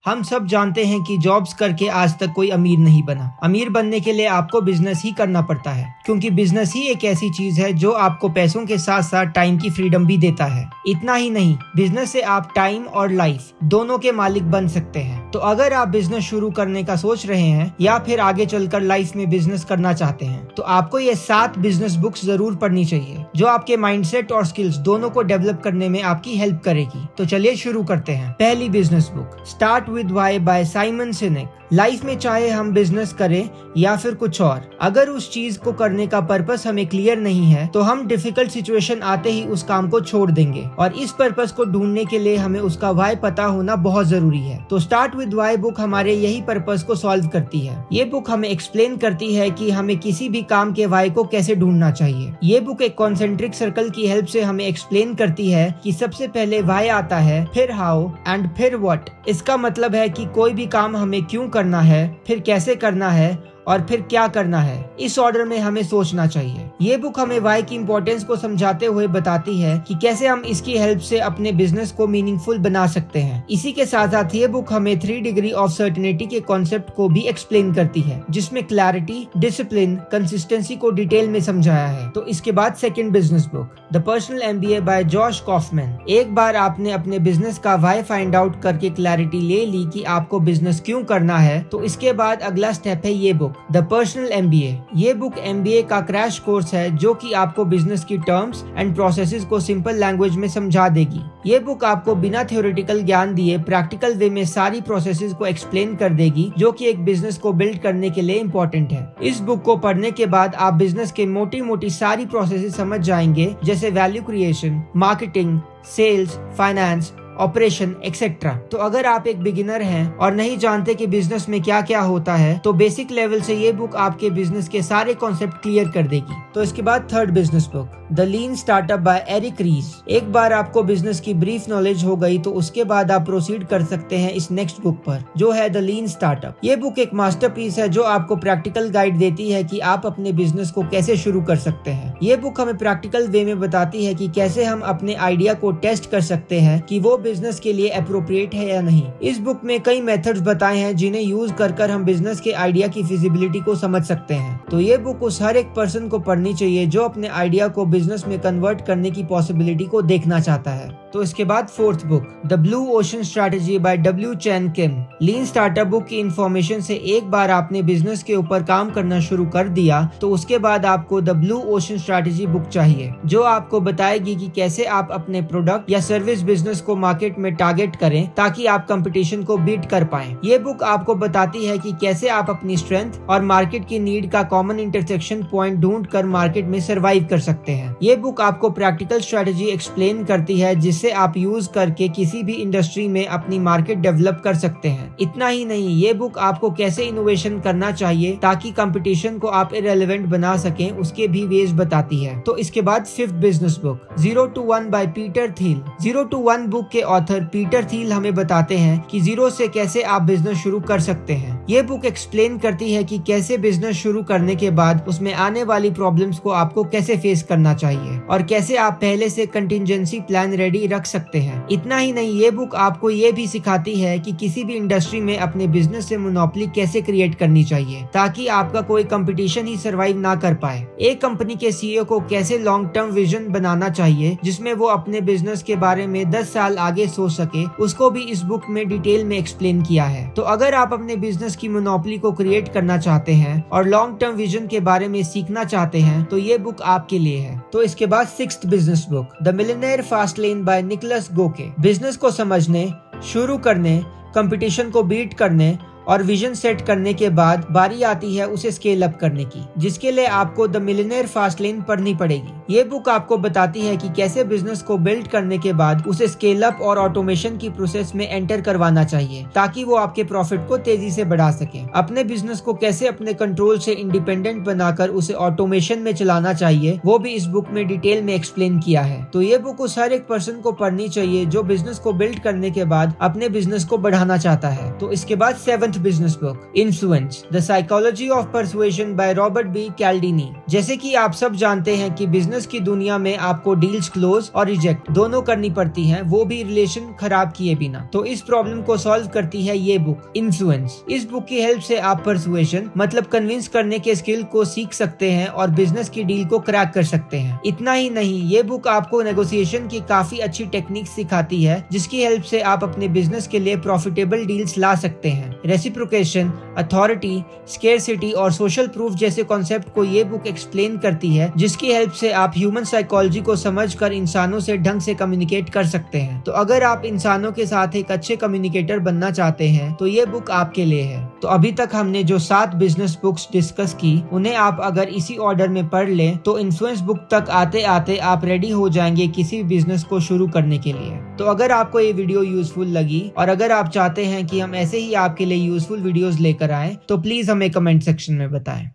हम सब जानते हैं कि जॉब्स करके आज तक कोई अमीर नहीं बना। अमीर बनने के लिए आपको बिजनेस ही करना पड़ता है, क्योंकि बिजनेस ही एक ऐसी चीज है जो आपको पैसों के साथ साथ टाइम की फ्रीडम भी देता है। इतना ही नहीं, बिजनेस से आप टाइम और लाइफ दोनों के मालिक बन सकते हैं। तो अगर आप बिजनेस शुरू करने का सोच रहे हैं या फिर आगे चलकर लाइफ में बिजनेस करना चाहते हैं, तो आपको ये 7 बिजनेस बुक्स जरूर पढ़नी चाहिए, जो आपके माइंडसेट और स्किल्स दोनों को डेवलप करने में आपकी हेल्प करेगी। तो चलिए शुरू करते हैं। पहली business book, start with why by Simon Sinek. Life में चाहे हम बिजनेस करें या फिर कुछ और, अगर उस चीज को करने का पर्पस हमें क्लियर नहीं है तो हम डिफिकल्ट सिचुएशन आते ही उस काम को छोड़ देंगे। और इस पर्पस को ढूंढने के लिए हमें उसका व्हाई पता होना बहुत जरूरी है। तो स्टार्ट विद व्हाई बुक हमारे यही पर्पस को सॉल्व करती है। ये बुक हमें एक्सप्लेन करती है कि हमें किसी भी काम के व्हाई को कैसे ढूंढना चाहिए। ये बुक एक कॉन्सेंट्रिक सर्कल की हेल्प से हमें एक्सप्लेन करती है कि सबसे पहले व्हाई आता है, फिर हाउ एंड फिर व्हाट। इसका मतलब है कि कोई भी काम हमें क्यों करना है, फिर कैसे करना है और फिर क्या करना है। इस ऑर्डर में हमें सोचना चाहिए। ये बुक हमें व्हाई की इम्पोर्टेंस को समझाते हुए बताती है कि कैसे हम इसकी हेल्प से अपने बिजनेस को मीनिंगफुल बना सकते हैं। इसी के साथ साथ ये बुक हमें 3 डिग्री ऑफ सर्टेनिटी के कॉन्सेप्ट को भी एक्सप्लेन करती है, जिसमें क्लैरिटी, डिसिप्लिन, कंसिस्टेंसी को डिटेल में समझाया है। तो इसके बाद second business book, the personal MBA by Josh Kaufman. एक बार आपने अपने बिजनेस का व्हाई फाइंड आउट करके क्लैरिटी ले ली कि आपको बिजनेस क्यों करना है, तो इसके बाद अगला स्टेप है ये बुक, द पर्सनल MBA। ये बुक MBA का क्रैश कोर्स है जो कि आपको बिजनेस की टर्म्स एंड प्रोसेसेस को सिंपल लैंग्वेज में समझा देगी। ये बुक आपको बिना थ्योरेटिकल ज्ञान दिए प्रैक्टिकल वे में सारी प्रोसेसेस को एक्सप्लेन कर देगी, जो कि एक बिजनेस को बिल्ड करने के लिए इम्पोर्टेंट है। इस बुक को पढ़ने के बाद आप बिजनेस के मोटी मोटी सारी प्रोसेसेस समझ जाएंगे, जैसे value creation, marketing, sales, finance, operation etcetera. तो अगर आप एक बिगिनर हैं और नहीं जानते कि बिजनेस में क्या क्या होता है, तो बेसिक लेवल से ये बुक आपके बिजनेस के सारे कॉन्सेप्ट क्लियर कर देगी। तो इसके बाद third business book, the lean startup by Eric Ries. एक बार आपको बिजनेस की ब्रीफ नॉलेज हो गई तो उसके बाद आप प्रोसीड कर सकते हैं इस नेक्स्ट बुक पर, जो है द लीन स्टार्टअप। ये बुक एक मास्टरपीस है जो आपको प्रैक्टिकल गाइड देती है कि आप अपने बिजनेस को कैसे शुरू कर सकते हैं। ये बुक हमें प्रैक्टिकल वे में बताती है कि कैसे हम अपने आइडिया को टेस्ट कर सकते हैं कि वो बिजनेस के लिए अप्रोप्रिएट है या नहीं। इस बुक में कई मेथड्स बताए हैं जिन्हें यूज कर हम बिजनेस के आइडिया की फिजिबिलिटी को समझ सकते हैं। तो ये बुक उस हर एक पर्सन को पढ़नी चाहिए जो अपने आइडिया को बिजनेस में कन्वर्ट करने की पॉसिबिलिटी को देखना चाहता है। तो इसके बाद fourth book, the blue ocean strategy by W Chan Kim. Lean startup book की इंफॉर्मेशन से एक बार आपने बिजनेस के ऊपर काम करना शुरू कर दिया तो उसके बाद आपको the blue ocean strategy book चाहिए, जो आपको बताएगी कि कैसे आप अपने प्रोडक्ट या सर्विस बिजनेस को मार्केट में टारगेट करें ताकि आप कंपटीशन को बीट कर पाएं। ये बुक आपको बताती है कि कैसे आप अपनी स्ट्रेंथ और मार्केट की नीड का कॉमन इंटरसेक्शन पॉइंट ढूंढकर मार्केट में सर्वाइव कर सकते हैं। ये बुक आपको प्रैक्टिकल स्ट्रेटेजी एक्सप्लेन करती है जिससे आप यूज करके किसी भी इंडस्ट्री में अपनी मार्केट डेवलप कर सकते हैं। इतना ही नहीं, ये बुक आपको कैसे इनोवेशन करना चाहिए ताकि कंपटीशन को आप इरेलेवेंट बना सकें, उसके भी वेज बताती है। तो इसके बाद fifth business book, 0 to 1 by Peter Thiel. 0 to 1 book के ऑथर पीटर थील हमें बताते हैं कि जीरो से कैसे आप बिजनेस शुरू कर सकते हैं। ये बुक एक्सप्लेन करती है कि कैसे बिजनेस शुरू करने के बाद उसमें आने वाली प्रॉब्लम्स को आपको कैसे फेस करना चाहिए और कैसे आप पहले से कंटिजेंसी प्लान रेडी रख सकते हैं। इतना ही नहीं, ये बुक आपको ये भी सिखाती है कि किसी भी इंडस्ट्री में अपने बिजनेस से मोनोपोली कैसे क्रिएट करनी चाहिए ताकि आपका कोई कंपटीशन ही सर्वाइव ना कर पाए। एक कंपनी के CEO को कैसे लॉन्ग टर्म विजन बनाना चाहिए जिसमें वो अपने बिजनेस के बारे में 10 साल आगे सोच सके, उसको भी इस बुक में डिटेल में एक्सप्लेन किया है। तो अगर आप अपने बिजनेस की मोनोपोली को क्रिएट करना चाहते हैं और लॉन्ग टर्म विजन के बारे में सीखना चाहते हैं तो ये बुक आपके लिए है। तो इसके बाद sixth business book, the millionaire fast lane by Nicholas Goke. Business को समझने, शुरू करने, कंपटीशन को बीट करने और विजन सेट करने के बाद बारी आती है उसे स्केल अप करने की, जिसके लिए आपको द मिलियनेयर फास्ट लेन पढ़नी पड़ेगी। ये बुक आपको बताती है कि कैसे बिजनेस को बिल्ड करने के बाद उसे स्केल अप और ऑटोमेशन की प्रोसेस में एंटर करवाना चाहिए ताकि वो आपके प्रॉफिट को तेजी से बढ़ा सके। अपने बिजनेस को कैसे अपने कंट्रोल से इंडिपेंडेंट बनाकर उसे ऑटोमेशन में चलाना चाहिए, वो भी इस बुक में डिटेल में एक्सप्लेन किया है। तो ये बुक उस हर एक पर्सन को पढ़नी चाहिए जो बिजनेस को बिल्ड करने के बाद अपने बिजनेस को बढ़ाना चाहता है। तो इसके बाद seventh 4th business book, influence the psychology of persuasion by Robert B Cialdini. जैसे कि आप सब जानते हैं कि बिजनेस की दुनिया में आपको डील्स क्लोज और रिजेक्ट दोनों करनी पड़ती हैं, वो भी रिलेशन खराब किए बिना। तो इस प्रॉब्लम को सॉल्व करती है ये बुक इन्फ्लुएंस। इस बुक की हेल्प से आप परसुएशन मतलब कन्विंस करने के स्किल को सीख सकते हैं और बिजनेस की डील को क्रैक कर सकते हैं। इतना ही नहीं, ये बुक आपको नेगोशिएशन की काफी अच्छी टेक्निक सिखाती है, जिसकी हेल्प से आप अपने बिजनेस के लिए प्रॉफिटेबल डील्स ला सकते हैं। रेसिप्रोकेशन, अथॉरिटी, स्केर्सिटी और सोशल प्रूफ जैसे कॉन्सेप्ट को ये बुक एक्सप्लेन करती है, जिसकी हेल्प से आप ह्यूमन साइकोलॉजी को समझकर इंसानों से ढंग से कम्युनिकेट कर सकते हैं। तो अगर आप इंसानों के साथ एक अच्छे कम्युनिकेटर बनना चाहते हैं तो ये बुक आपके लिए है। तो अभी तक हमने जो 7 बिजनेस बुक्स डिस्कस की, उन्हें आप अगर इसी ऑर्डर में पढ़ लें तो इन्फ्लुएंस बुक तक आते आते आप रेडी हो जाएंगे किसी भी बिजनेस को शुरू करने के लिए। तो अगर आपको ये वीडियो यूजफुल लगी और अगर आप चाहते हैं कि हम ऐसे ही आपके लिए यूजफुल वीडियोस लेकर आएं, तो प्लीज हमें कमेंट सेक्शन में बताएं।